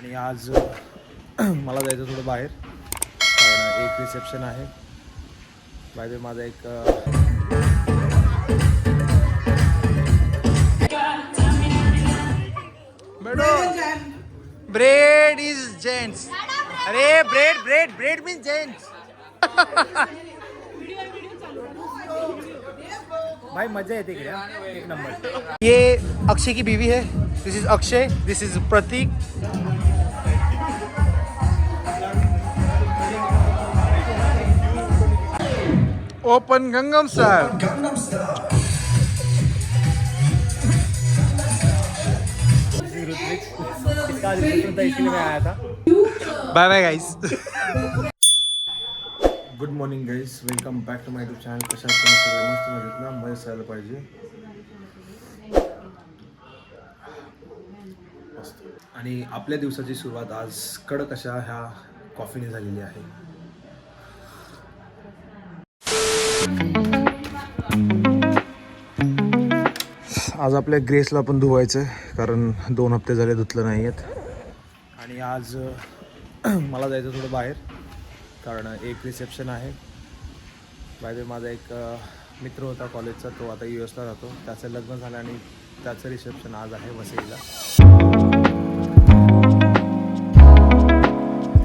आणि आज मला जायचं थोडं बाहेर, कारण एक रिसेप्शन आहे. बाय माझा एक ब्रेड इज जेंट्स. अरे bread bread bread means gents. भाई मजा येते इकडे, एक नंबर. ये अक्षय की बीवी है. This is Akshay, this is Prateek. Open gangnam style. इसलिए मैं आया था. Bye bye guys. Good morning guys, welcome back to my YouTube channel. कशा तुम्ही सगळे मस्त मजेत ना? मस्त राहायला पाहिजे. मस्त. आणि आपल्या दिवसाची सुरुवात आज कडक अशा ह्या कॉफीने झालेली आहे. आज आपल्या ग्रेसला पण धुवायचं आहे, कारण 2 हफ्ते झाले धुतलं नाही आहेत. आणि आज मला जायचं थोडं बाहेर, कारण एक रिसेप्शन आहे. बाय माझा एक मित्र होता कॉलेजचा, तो आता US ला राहतो. त्याचं लग्न झालं आणि त्याचं रिसेप्शन आज आहे वसईला.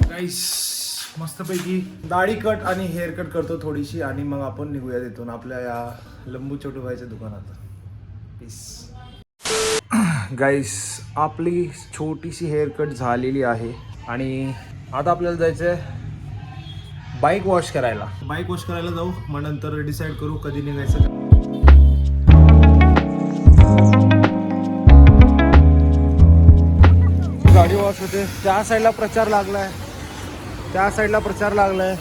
गाईस मस्तपैकी दाढी कट आणि हेअर कट करतो थोडीशी, आणि मग आपण निघूया तिथून आपल्या या लंबू छोटूबाईच्या दुकानात. पीस. गाईस आपली छोटीशी हेअर कट झालेली आहे आणि आता आपल्याला जायचं आहे बाईक वॉश करायला. बाईक वॉश करायला जाऊ, मग नंतर डिसाईड करू कधी निघायचं. गाडी वॉश होते. त्या साईडला प्रचार लागलाय, त्या साईडला प्रचार लागलाय,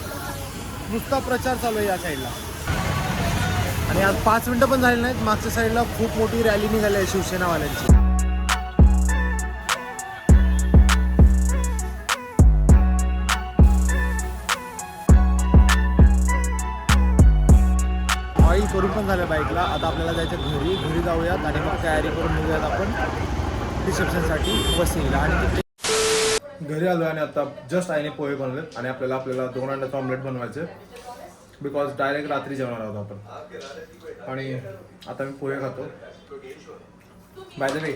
नुसता प्रचार चालू आहे या साईडला. आणि आज 5 मिनिटं पण झाली नाहीत, मागच्या साईडला खूप मोठी रॅली निघाली आहे शिवसेनावाल्यांची. ऑइल करून पण झालं बाईकला. आता आपल्याला जायचं घरी जाऊयात आणि मग तयारी करून निघूयात आपण रिसेप्शनसाठी वसईला. आणि तिथे घरी आलो आणि आता जस्ट आईने पोहे बनवलेत आणि आपल्याला 2 अंड्याचं ऑमलेट बनवायचं, बिकॉज डायरेक्ट रात्री जेवणार आहोत आपण. आणि आता मी पोहे खातो. बाय द वे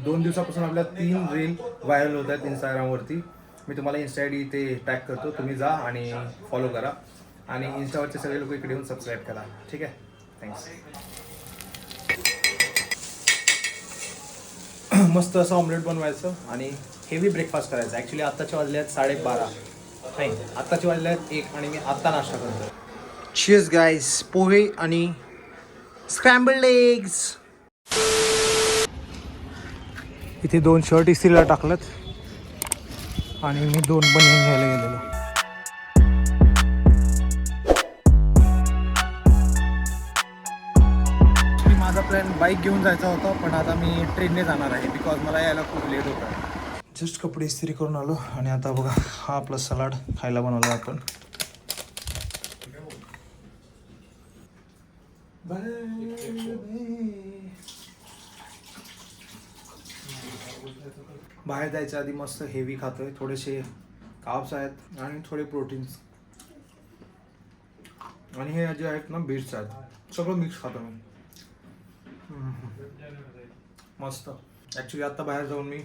2 दिवसापासून आपल्या 3 रील व्हायरल होत आहेत इंस्टाग्रामवरती. मी तुम्हाला इंस्टा ID ते टॅग करतो, तुम्ही जा आणि फॉलो करा. आणि इंस्टावरचे सगळे लोक इकडे येऊन सबस्क्राईब करा, ठीक आहे? थँक्स. मस्त असं ऑमलेट बनवायचं आणि हेवी ब्रेकफास्ट करायचा. ॲक्च्युली आत्ताचे वाजले आहेत 12:30, नाही आत्ताचे वाजले आहेत 1 आणि मी आत्ता नाश्ता करतो. चीअर्स गाईस. पोहे आणि स्क्रॅम्बल्ड एग्स. इथे 2 शर्ट इस्त्रीला टाकलेत आणि मी 2 बनियन घ्यायला गेलेलो. माझा प्लॅन बाईक घेऊन जायचा होता, पण आता मी ट्रेनने जाणार आहे, बिकॉज मला यायला खूप लेट होत आहे. जस्ट कपडे इस्त्री करून आलो आणि आता बघा हा आपला सलाड खायला बनवला आपण. बाहेर जायच्या आधी मस्त हेवी खातोय. थोडेसे कार्ब्स आहेत आणि थोडे प्रोटीन्स, आणि हे जे आहेत ना बीट्स आहेत, सगळं मिक्स खातो मी. मस्त. ॲक्च्युली आत्ता बाहेर जाऊन मी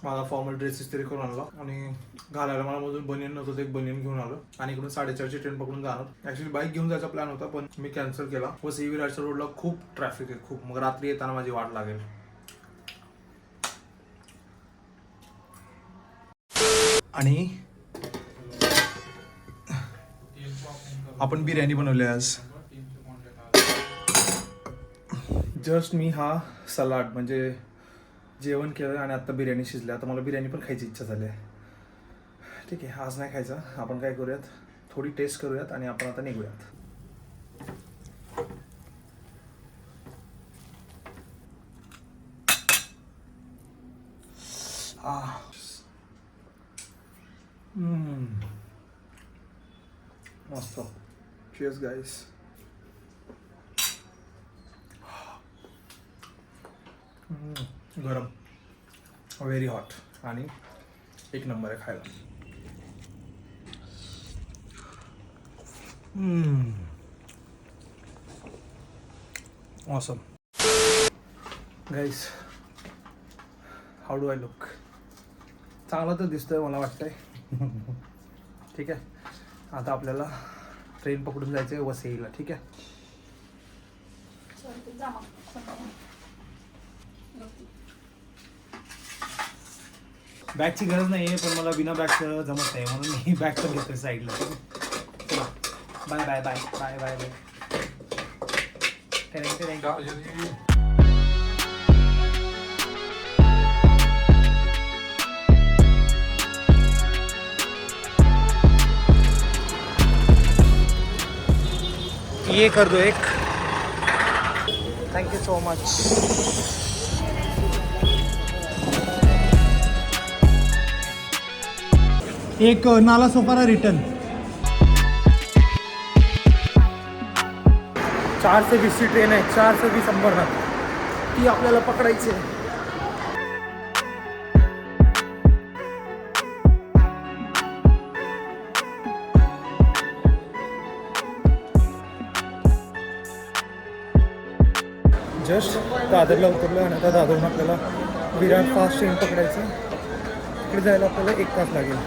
माझा फॉर्मल ड्रेस इस्त्री करून आणला आणि घालायला मला मधून बनियन नव्हतं, एक बनियन घेऊन आलो आणि इकडून 4:30ची ट्रेन पकडून जाणार. ॲक्च्युली बाईक घेऊन जायचा प्लॅन होता, पण मी कॅन्सल केला. वसई विरारच्या रोडला खूप ट्रॅफिक आहे, खूप. मग रात्री येताना माझी वाट लागेल. आणि आपण बिर्याणी बनवली आज. जस्ट मी हा सलाड म्हणजे जेवण केलं आणि आत्ता बिर्याणी शिजली. आता मला बिर्याणी पण खायची इच्छा झाली आहे. ठीक आहे, आज नाही खायचं. आपण काय करूयात, थोडी टेस्ट करूयात आणि आपण आता निघूयात. मस्त. चीअर्स गाईस. गरम, व्हेरी हॉट. आणि एक नंबर आहे खायला. Awesome. Guys, how do I look? चांगला तर दिसतोय मला वाटतंय. ठीक आहे, आता आपल्याला ट्रेन पकडून जायचं आहे वसईला. ठीक आहे. बॅगची गरज नाही आहे, पण मला बिना बॅगचं जमत नाही, म्हणून मी बॅग पण घेतोय साईडला. चला, bye bye bye bye bye bye. ये कर दो एक. Thank you so much. एक नाला सोपारा रिटर्न. 4:20 ची ट्रेन आहे. 4:20 अंबरनाथ. ती आपल्याला पकडायची आहे. जस्ट दादरला उतरलो आणि आता दादरून आपल्याला विरार फास्ट ट्रेन पकडायचं. तिकडे जायला आपल्याला 1 तास लागेल.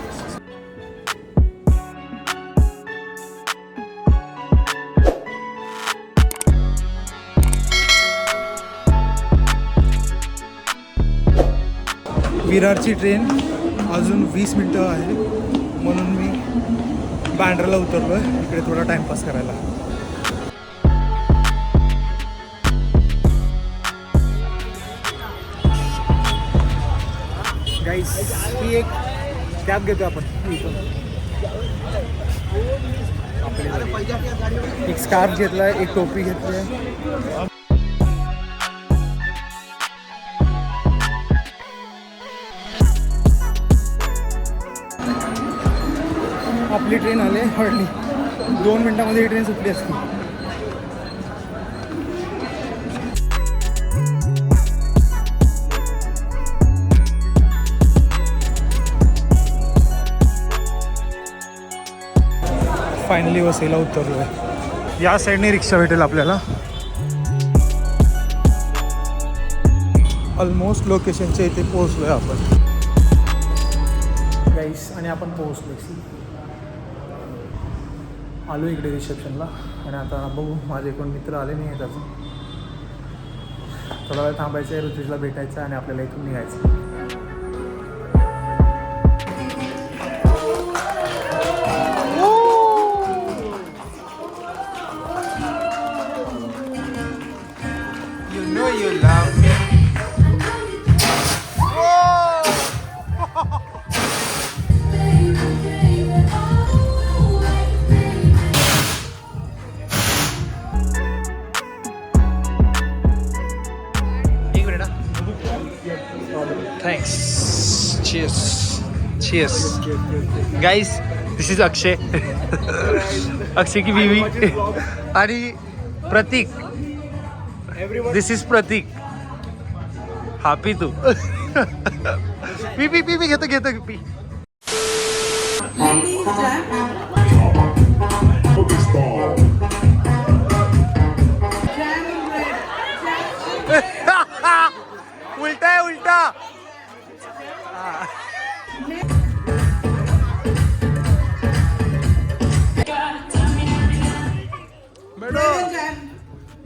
विरारची ट्रेन अजून 20 मिनटं आहे, म्हणून मी बँड्राला उतरलो आहे इकडे थोडा टाईमपास करायला. गाईस, ही एक कॅब घेतो आपण इथून. एक स्कार्फ घेतला आहे, एक टोपी घेतली आहे. आपली ट्रेन आली आहे. हळली 2 मिनटामध्ये ही ट्रेन सुटली असती. फायनली वसईला उतरलो आहे. या साईडने रिक्षा भेटेल आपल्याला. ऑलमोस्ट लोकेशनच्या इथे पोहोचलो आहे आपण गाईस. आणि आपण पोहोचलो आलो इकडे रिसेप्शनला. आणि आता बघू, माझे कोण मित्र आले नाही आहेत अजून. थोडा वेळ थांबायचं आहे, ऋतुजला भेटायचं आणि आपल्याला इथून निघायचं. You love me. Thanks. Cheers. Cheers. Guys, this is Akshay. Akshay की बीवी आणि प्रतीक. This is Prateek. हा पी तू. पी घेतो पी. उल्टा है उल्टा.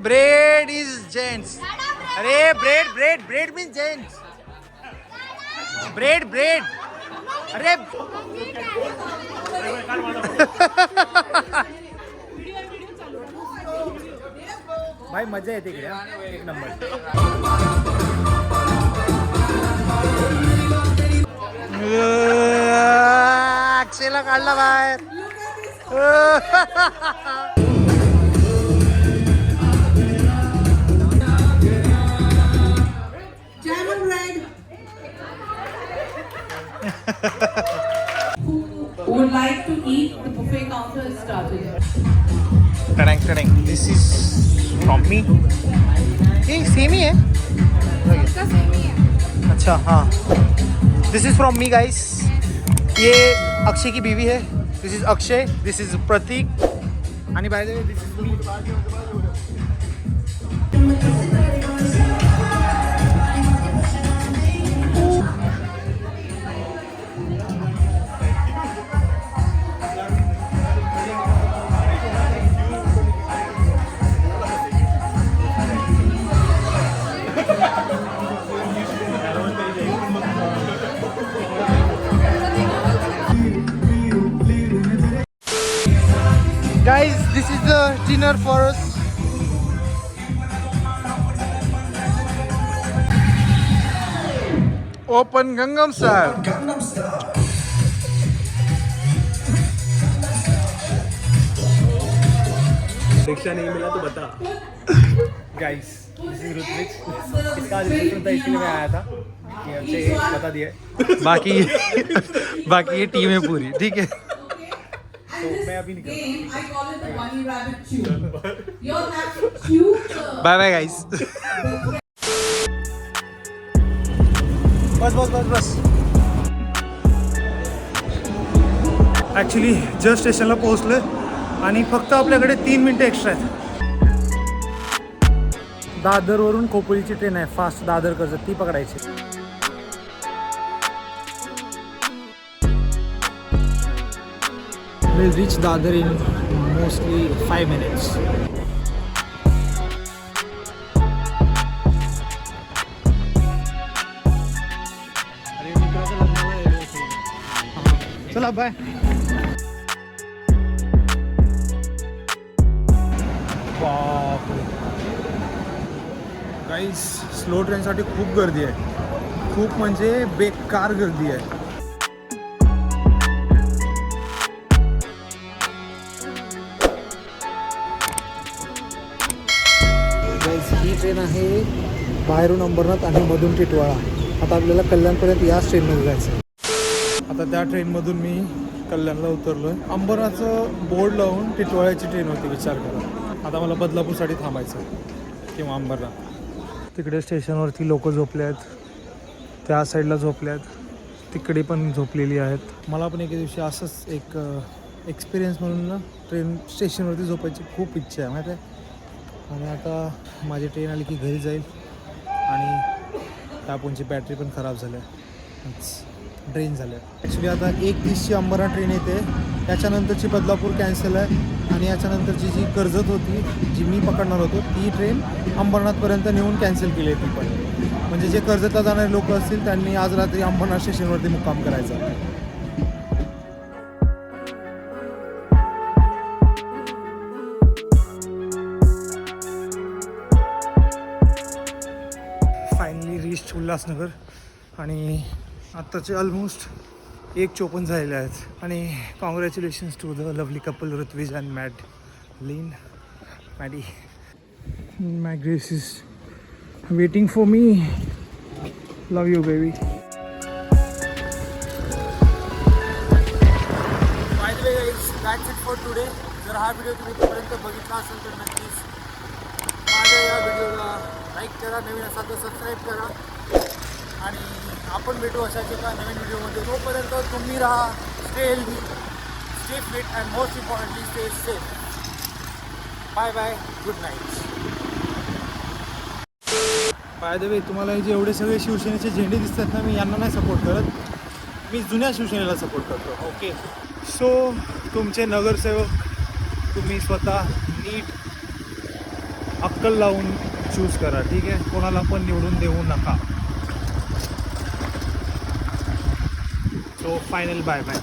Bread is gents. अरे ब्रेड मीन्स जेंट्स. ब्रेड अरे भाई मजा येते इकडे. एक नंबर. अक्षयला काढला बाहेर. Who would like to eat? The buffet counter is started. टडँग. This is from me. हे सेम ही है. अच्छा हाँ, this is from me guys. ये अक्षय की बीवी है. This is Akshay, this is प्रतीक आणि bye the way this is me. Guys, this is the dinner for us. Open Gangnam Style. Rickshaw नहीं मिला तो बता. Guys this is Ritwik. इसका आज रिसेप्शन था इसलिए मैं आया था कि हमसे बता दिया. बाकी ये टीम है पूरी, ठीक है. तो मैं अभी निकल. Game, I call it the bunny rabbit chew. You all have to chew the bye bye guys. बस बस बस बस. ॲक्च्युली जस्ट स्टेशनला पोहोचलो आणि फक्त आपल्याकडे 3 मिनटं एक्स्ट्रा आहेत. दादरवरून खोपोलीची ट्रेन आहे फास्ट दादर कर्जत, ती पकडायची. We'll reach Dadar in mostly 5 minutes. चला बाय. गाईस स्लो ट्रेनसाठी खूप गर्दी आहे. खूप म्हणजे बेकार गर्दी आहे. ही ट्रेन आहे बाहेरून अंबरनाथ आणि मधून टिटवाळा. आता आपल्याला कल्याणपर्यंत याच ट्रेनमध्ये जायचं आहे. आता त्या ट्रेनमधून मी कल्याणला उतरलो आहे. अंबरनाथचं बोर्ड लावून टिटवाळ्याची ट्रेन होती, विचार करा. आता मला बदलापूरसाठी थांबायचं किंवा अंबरनाथ. तिकडे स्टेशनवरती लोक झोपले आहेत, त्या साईडला झोपले आहेत, तिकडे पण झोपलेली आहेत. मला पण एके दिवशी असंच एक एक्सपिरियन्स म्हणून ना ट्रेन स्टेशनवरती झोपायची खूप इच्छा आहे, माहीत आहे. आणि आता माझी ट्रेन आली की घरी जाईल. आणि त्या फोनची बॅटरी पण खराब झाली आहे, ड्रेन झालं आहे. ॲक्च्युली आता 1:30ची अंबरनाथ ट्रेन येते, त्याच्यानंतरची बदलापूर कॅन्सल आहे. आणि याच्यानंतरची जी कर्जत होती, जी मी पकडणार होतो, ती ट्रेन अंबरनाथपर्यंत नेऊन कॅन्सल केली आहे ती पण. म्हणजे जे कर्जतला जाणारे लोक असतील त्यांनी आज रात्री अंबरनाथ स्टेशनवरती मुक्काम करायचा. फायनली रीच उल्हासनगर आणि आत्ताचे ऑलमोस्ट 1:54 झालेले आहेत. आणि congratulations to the lovely couple Rutvij and Maddy. My grace is waiting for me. Love you baby. By the way guys, that's it for today. जर हा व्हिडिओ तुम्ही इथपर्यंत बघितला असेल तर नक्कीच माझ्या या व्हिडिओला लाईक करा, नवीन असाल तर सबस्क्राईब करा. आणि आपण भेटू अशाच एका नवीन व्हिडिओमध्ये. तोपर्यंत तुम्ही राहा stay healthy, stay fit and most importantly stay safe. Bye bye, good night. By the way, तुम्हाला जे एवढे सगळे शिवसेनेचे झेंडे दिसतात ना, मी यांना नाही सपोर्ट करत, मी जुन्या शिवसेनेला सपोर्ट करतो. ओके, सो तुमचे नगरसेवक तुम्ही स्वतः नीट अक्कल लावून चूज करा, ठीक आहे. कोणाला पण निवडून देऊ नका. So final bye bye.